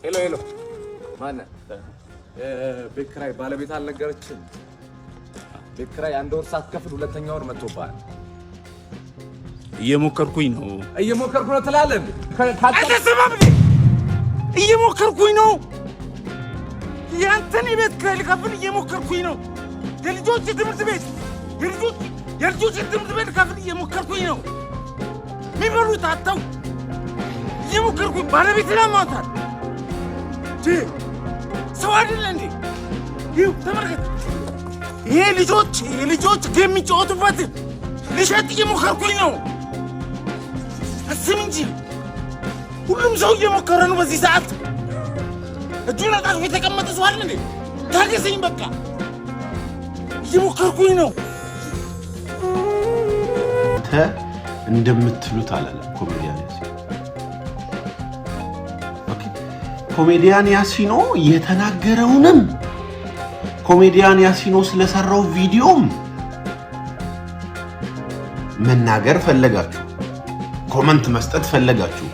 ሄሎ ማን ቤት ኪራይ ባለቤት አልነገረችም? ቤት ኪራይ አንድ ወር ሳትከፍል ሁለተኛ ወር መጥቶብሃል። እየሞከርኩኝ ነው ትላለህ እንዴ? አትሰማም እንዴ? እየሞከርኩኝ ነው። ያንተን ቤት ኪራይ ልከፍል እየሞከርኩኝ ነው። የልጆች ትምህርት ቤት ልከፍል እየሞከርኩኝ ነው። የሚበሉት አጥተው እየሞከርኩኝ ባለቤት ለማውጣት ሰው አይደለ እንዴ? ይኸው ተመልከት። ይሄ ልጆች የሚጫወቱበት ልሸጥ እየሞከርኩኝ ነው። አስብ እንጂ ሁሉም ሰው እየሞከረ ነው በዚህ ሰዓት። እጁን አጣጥፎ የተቀመጠ ሰው አይደል እንዴ? ታገሰኝ በቃ እየሞከርኩኝ ነው። እንደምትሉት አላለም ኮሜዲያን ያሲኖ። ኦኬ ኮሜዲያን ያሲኖ የተናገረውንም ኮሜዲያን ያሲኖ ስለሰራው ቪዲዮም መናገር ፈለጋችሁ፣ ኮመንት መስጠት ፈለጋችሁ።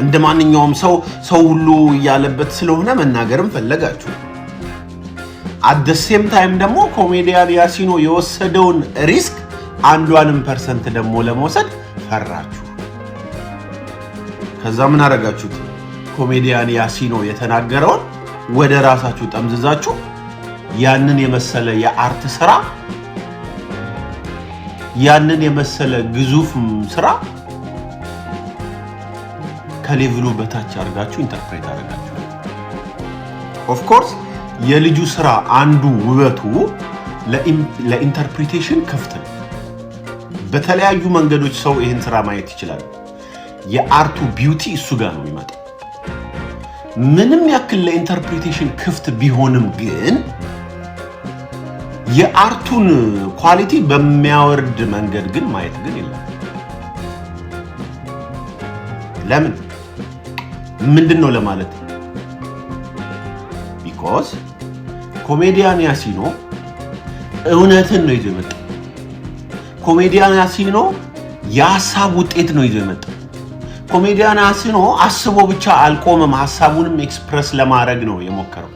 እንደ ማንኛውም ሰው ሁሉ ያለበት ስለሆነ መናገርም ፈለጋችሁ። አት ዘ ሴም ታይም ደግሞ ኮሜዲያን ያሲኖ የወሰደውን ሪስክ አንዷንም ፐርሰንት ደግሞ ለመውሰድ ፈራችሁ። ከዛ ምን አደረጋችሁት? ኮሜዲያን ያሲኖ የተናገረውን ወደ ራሳችሁ ጠምዝዛችሁ ያንን የመሰለ የአርት ስራ ያንን የመሰለ ግዙፍ ስራ ከሌቭሉ በታች አድርጋችሁ ኢንተርፕሬት አደረጋችሁ። ኦፍ ኮርስ የልጁ ስራ አንዱ ውበቱ ለኢንተርፕሪቴሽን ክፍት ነው። በተለያዩ መንገዶች ሰው ይህን ስራ ማየት ይችላል። የአርቱ ቢዩቲ እሱ ጋር ነው የሚመጣው። ምንም ያክል ለኢንተርፕሪቴሽን ክፍት ቢሆንም ግን የአርቱን ኳሊቲ በሚያወርድ መንገድ ግን ማየት ግን የለም። ለምን? ምንድነው ለማለት? ቢኮዝ ኮሜዲያን ያሲኖ እውነትን ነው ይዞ የመጣው። ኮሜዲያን ያሲኖ የሀሳብ ውጤት ነው ይዞ የመጣው። ኮሜዲያን ያሲኖ አስቦ ብቻ አልቆመም፣ ሀሳቡንም ኤክስፕረስ ለማድረግ ነው የሞከረው።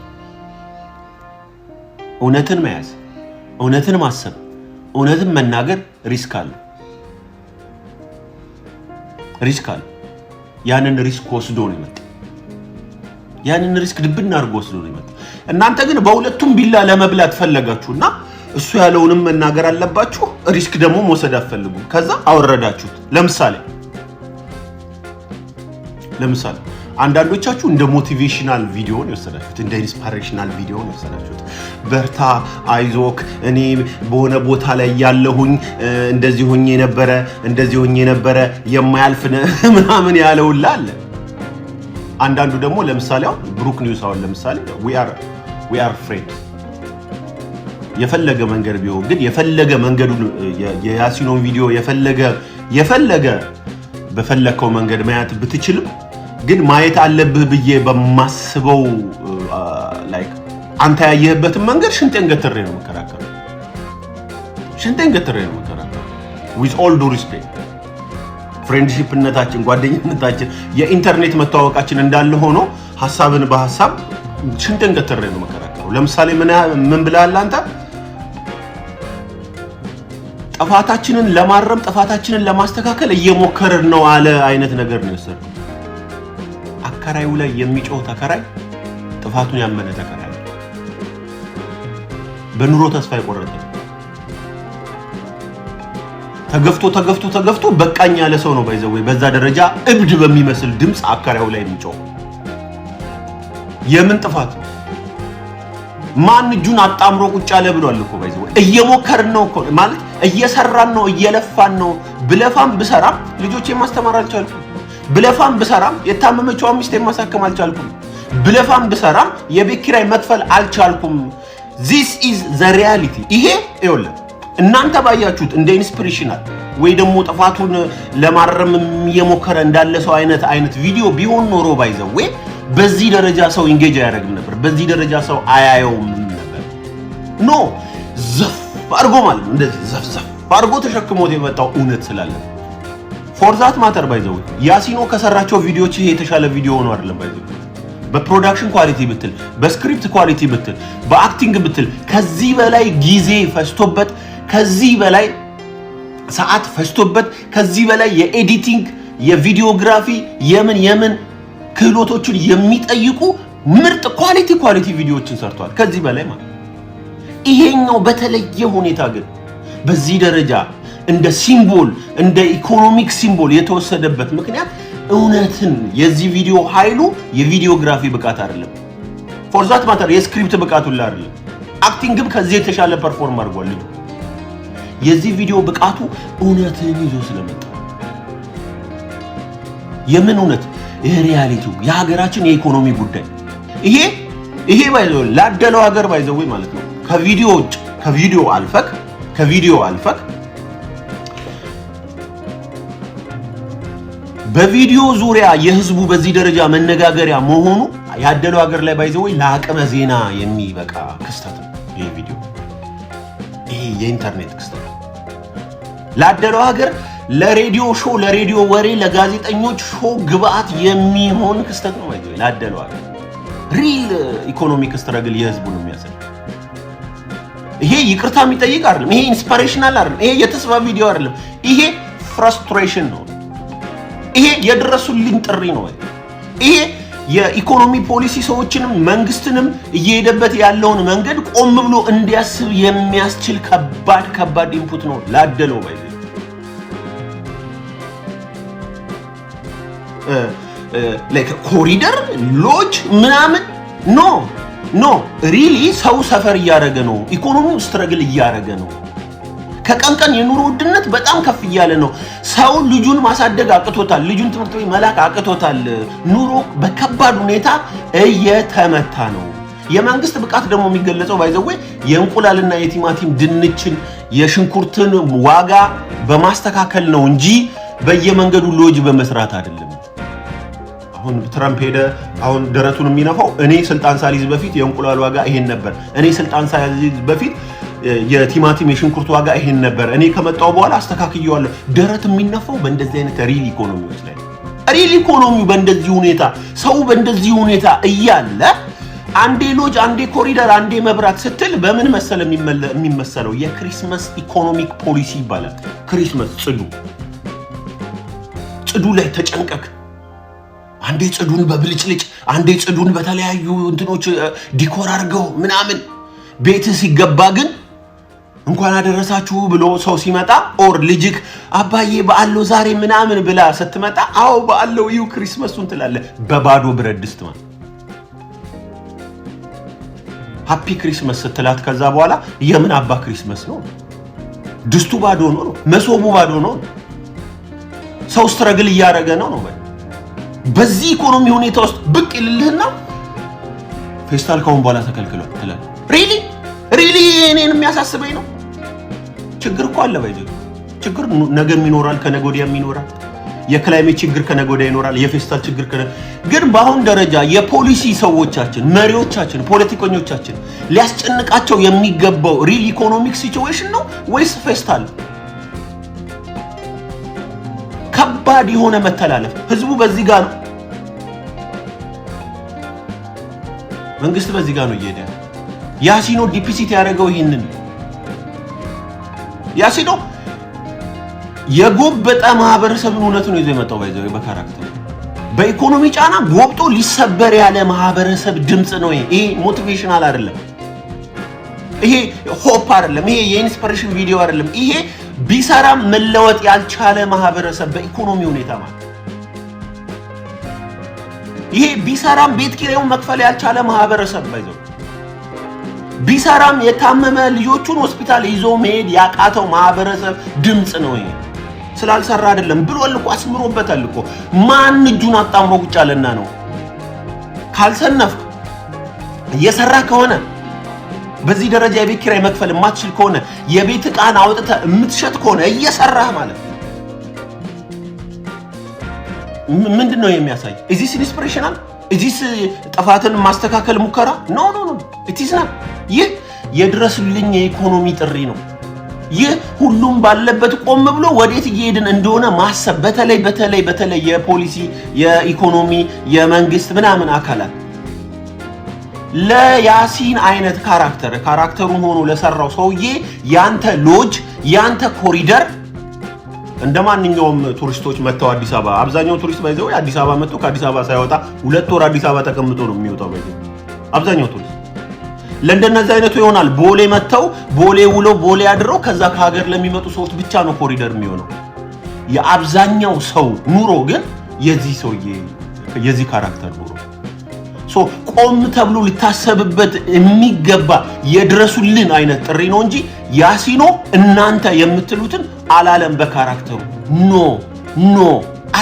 እውነትን መያዝ፣ እውነትን ማሰብ፣ እውነትን መናገር ሪስክ አለው። ያንን ሪስክ ወስዶ ነው የመጣው። ያንን ሪስክ ድብና አድርጎ ወስዶ ነው የመጣው። እናንተ ግን በሁለቱም ቢላ ለመብላት ፈለጋችሁና እሱ ያለውንም መናገር አለባችሁ፣ ሪስክ ደግሞ መውሰድ አትፈልጉ። ከዛ አወረዳችሁት። ለምሳሌ አንዳንዶቻችሁ እንደ ሞቲቬሽናል ቪዲዮ ነው የወሰዳችሁት፣ እንደ ኢንስፓይሬሽናል ቪዲዮ ነው የወሰዳችሁት። በርታ፣ አይዞክ፣ እኔ በሆነ ቦታ ላይ ያለሁኝ እንደዚህ ሆኜ ነበረ የማያልፍ ምናምን ያለውላ አለ። አንዳንዱ ደግሞ ለምሳሌ ብሩክ ኒውስ አሁን ለምሳሌ we are friends የፈለገ መንገድ ቢሆን ግን የፈለገ መንገዱን የያሲኖን ቪዲዮ የፈለገ በፈለከው መንገድ ማየት ብትችልም ግን ማየት አለብህ ብዬ በማስበው ላይክ አንተ ያየህበትን መንገድ ሽንጤን ገትሬ ነው መከራከር with all due respect ፍሬንድሺፕነታችን ጓደኝነታችን የኢንተርኔት መተዋወቃችን እንዳለ ሆኖ ሐሳብን በሐሳብ ሽንጤን ገትሬ ነው መከራከር። ለምሳሌ ምን ብለሃል አንተ? ጥፋታችንን ለማረም ጥፋታችንን ለማስተካከል እየሞከርን ነው አለ አይነት ነገር ነው የወሰደው። አከራዩ ላይ የሚጮህ ተከራይ ጥፋቱን ያመነ ተከራይ በኑሮ ተስፋ የቆረጠ ተገፍቶ በቃኝ ያለ ሰው ነው ባይዘው በዛ ደረጃ እብድ በሚመስል ድምጽ አከራዩ ላይ የሚጮህ የምን ጥፋት ነው? ማን እጁን አጣምሮ ቁጭ አለ ብሏል እኮ ባይዘው እየሞከርን ነው እኮ ማለት እየሰራን ነው እየለፋን ነው። ብለፋም ብሰራም ልጆቼን ማስተማር አልቻልኩም። ብለፋም ብሰራም የታመመችውን ሚስት ማሳከም አልቻልኩም። ብለፋም ብሰራም የቤት ኪራይ መክፈል አልቻልኩም። this is the reality። ይሄ ይኸውልህ እናንተ ባያችሁት እንደ ኢንስፒሬሽናል ወይ ደግሞ ጥፋቱን ለማረም እየሞከረ እንዳለ ሰው አይነት ቪዲዮ ቢሆን ኖሮ ባይዘው በዚህ ደረጃ ሰው ኢንጌጅ አያደርግም ነበር። በዚህ ደረጃ ሰው አያየውም ነበር። ኖ ዘፍ አድርጎ ማለት ነው እንደዚህ ዘፍ አድርጎ ተሸክሞት የመጣው እውነት ስላለ ፎር ዛት ማተር ባይዘው ያሲኖ ከሰራቸው ቪዲዮዎች ይሄ የተሻለ ቪዲዮ ነው አይደለም ባይዘው በፕሮዳክሽን ኳሊቲ ብትል፣ በስክሪፕት ኳሊቲ ብትል፣ በአክቲንግ ብትል ከዚህ በላይ ጊዜ ፈጅቶበት ከዚህ በላይ ሰዓት ፈጅቶበት ከዚህ በላይ የኤዲቲንግ የቪዲዮግራፊ የምን ክህሎቶችን የሚጠይቁ ምርጥ ኳሊቲ ቪዲዮዎችን ሰርቷል። ከዚህ በላይ ማለት ይሄኛው በተለየ ሁኔታ ግን በዚህ ደረጃ እንደ ሲምቦል እንደ ኢኮኖሚክ ሲምቦል የተወሰደበት ምክንያት እውነትን የዚህ ቪዲዮ ኃይሉ የቪዲዮግራፊ ብቃት አይደለም። ፎር ዛት ማተር የስክሪፕት ብቃቱ ላይ አይደለም። አክቲንግም ከዚህ የተሻለ ፐርፎርም አድርጓል። የዚህ ቪዲዮ ብቃቱ እውነትን ይዞ ስለመጣ የምን እውነት የሪያሊቲው የሀገራችን የኢኮኖሚ ጉዳይ ይሄ ባይዘው ላደለው ሀገር ባይዘው ማለት ነው። ከቪዲዮ አልፈክ በቪዲዮ ዙሪያ የህዝቡ በዚህ ደረጃ መነጋገሪያ መሆኑ ያደለው ሀገር ላይ ባይዘው ለአቅመ ዜና የሚበቃ ክስተት ነው። ይሄ ቪዲዮ የኢንተርኔት ክስተት ላደለው ሀገር ለሬዲዮ ሾው ለሬዲዮ ወሬ ለጋዜጠኞች ሾው ግብአት የሚሆን ክስተት ነው። ባይዘው ላደለው ሀገር ሪል ኢኮኖሚክ ስትራግል የህዝቡን የሚያሳይ ይሄ ይቅርታ የሚጠይቅ አይደለም። ይሄ ኢንስፒሬሽናል አይደለም። ይሄ የተስፋ ቪዲዮ አይደለም። ይሄ ፍራስትሬሽን ነው። ይሄ የድረሱልኝ ጥሪ ነው። ይሄ የኢኮኖሚ ፖሊሲ ሰዎችንም መንግስትንም እየሄደበት ያለውን መንገድ ቆም ብሎ እንዲያስብ የሚያስችል ከባድ ኢንፑት ነው ላደለው ባይ ላይክ ኮሪደር ሎጅ ምናምን ኖ ሪሊ ሰው ሰፈር እያደረገ ነው። ኢኮኖሚው ስትረግል እያደረገ ነው። ከቀን የኑሮ ውድነት በጣም ከፍ እያለ ነው። ሰው ልጁን ማሳደግ አቅቶታል። ልጁን ትምህርት ቤት መላክ አቅቶታል። ኑሮ በከባድ ሁኔታ እየተመታ ነው። የመንግስት ብቃት ደግሞ የሚገለጸው ባይዘው የእንቁላልና የቲማቲም ድንችን የሽንኩርትን ዋጋ በማስተካከል ነው እንጂ በየመንገዱ ሎጅ በመስራት አይደለም። አሁን ትራምፕ ሄደ አሁን ደረቱን የሚነፋው እኔ ስልጣን ሳልይዝ በፊት የእንቁላል ዋጋ ይሄን ነበር፣ እኔ ስልጣን ሳልይዝ በፊት የቲማቲም የሽንኩርት ዋጋ ይሄን ነበር፣ እኔ ከመጣው በኋላ አስተካክየዋለሁ። ደረት የሚነፋው በእንደዚህ አይነት ሪል ኢኮኖሚዎች ላይ ሪል ኢኮኖሚው በእንደዚህ ሁኔታ ሰው በእንደዚህ ሁኔታ እያለ አንዴ ሎጅ አንዴ ኮሪደር አንዴ መብራት ስትል በምን መሰለ የሚመሰለው የክሪስማስ ኢኮኖሚክ ፖሊሲ ይባላል። ክሪስማስ ጽዱ ላይ ተጨንቀክ አንዴ ጽዱን በብልጭልጭ አንዴ ጽዱን በተለያዩ እንትኖች ዲኮር አድርገው ምናምን ቤት ሲገባ ግን እንኳን አደረሳችሁ ብሎ ሰው ሲመጣ ኦር ልጅክ አባዬ በዓለው ዛሬ ምናምን ብላ ስትመጣ አዎ በዓለው ይው ክሪስማሱን ትላለህ በባዶ ብረት ድስት ማለት ሃፒ ክሪስማስ ስትላት ከዛ በኋላ የምን አባ ክሪስማስ ነው? ድስቱ ባዶ ነው፣ መሶቡ ባዶ ነው። ሰው ስትረግል እያደረገ ነው። በዚህ ኢኮኖሚ ሁኔታ ውስጥ ብቅ ይልልህና ፌስታል ካሁን በኋላ ተከልክሏል ትላለህ። ሪሊ እኔን የሚያሳስበኝ ነው። ችግር እኮ አለ ባይዘው ችግር ነገም ይኖራል፣ ከነገ ወዲያም ይኖራል። የክላይሜት ችግር ከነገ ወዲያ ይኖራል። የፌስታል ችግር ግን በአሁን ደረጃ የፖሊሲ ሰዎቻችን፣ መሪዎቻችን፣ ፖለቲከኞቻችን ሊያስጨንቃቸው የሚገባው ሪል ኢኮኖሚክ ሲቹዌሽን ነው ወይስ ፌስታል? ከባድ የሆነ መተላለፍ ህዝቡ በዚህ ጋር ነው፣ መንግስት በዚህ ጋር ነው እየሄደ። ያሲኖ ዲፒሲት ያደረገው ይሄንን ያሲኖ የጎበጠ ማህበረሰብን እውነቱን ይዞ የመጣው ባይዘው በካራክተር በኢኮኖሚ ጫና ጎብጦ ሊሰበር ያለ ማህበረሰብ ድምጽ ነው። ይሄ ሞቲቬሽናል አይደለም። ይሄ ሆፕ አይደለም። ይሄ የኢንስፒሬሽን ቪዲዮ አይደለም። ይሄ ቢሰራም መለወጥ ያልቻለ ማህበረሰብ በኢኮኖሚ ሁኔታ ማለት ይሄ ቢሰራም ቤት ኪራዩን መክፈል ያልቻለ ማህበረሰብ ባይዘው ቢሰራም የታመመ ልጆቹን ሆስፒታል ይዞ መሄድ ያቃተው ማህበረሰብ ድምጽ ነው። ይሄ ስላልሰራ አይደለም ብሎል እኮ አስምሮበታል እኮ። ማን እጁን አጣምሮ ቁጭ አለና ነው? ካልሰነፍክ እየሰራ ከሆነ በዚህ ደረጃ የቤት ኪራይ መክፈል የማትችል ከሆነ የቤት ዕቃን አውጥተህ የምትሸጥ ከሆነ እየሰራህ ማለት ምንድነው የሚያሳይ? እዚስ ኢንስፒሬሽናል እዚስ ጥፋትን ማስተካከል ሙከራ ኖ ኢትስ ናት። ይህ የድረሱልኝ የኢኮኖሚ ጥሪ ነው። ይህ ሁሉም ባለበት ቆም ብሎ ወዴት እየሄድን እንደሆነ ማሰብ፣ በተለይ የፖሊሲ የኢኮኖሚ የመንግስት ምናምን አካላት ለያሲን አይነት ካራክተሩን ሆኖ ለሰራው ሰውዬ ያንተ ሎጅ ያንተ ኮሪደር እንደማንኛውም ቱሪስቶች መተው አዲስ አበባ አብዛኛው ቱሪስት ባይዘው አዲስ አበባ መጥቶ ከአዲስ አበባ ሳይወጣ 2 ወር አዲስ አበባ ተቀምጦ ነው የሚወጣው ባይዘው አብዛኛው ቱሪስት ለእንደነዚህ አይነቱ ይሆናል ቦሌ መተው ቦሌ ውለው ቦሌ አድረው ከዛ ከሀገር ለሚመጡ ሰዎች ብቻ ነው ኮሪደር የሚሆነው የአብዛኛው ሰው ኑሮ ግን የዚህ ሰውዬ የዚህ ካራክተር ኑሮ ሶ ቆም ተብሎ ሊታሰብበት የሚገባ የድረሱልን አይነት ጥሪ ነው እንጂ ያሲኖ እናንተ የምትሉትን አላለም በካራክተሩ ኖ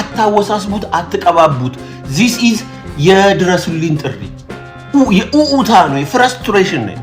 አታወሳስቡት አትቀባቡት this is የድረሱልን ጥሪ የኡኡታ ነው የፍራስትሬሽን ነው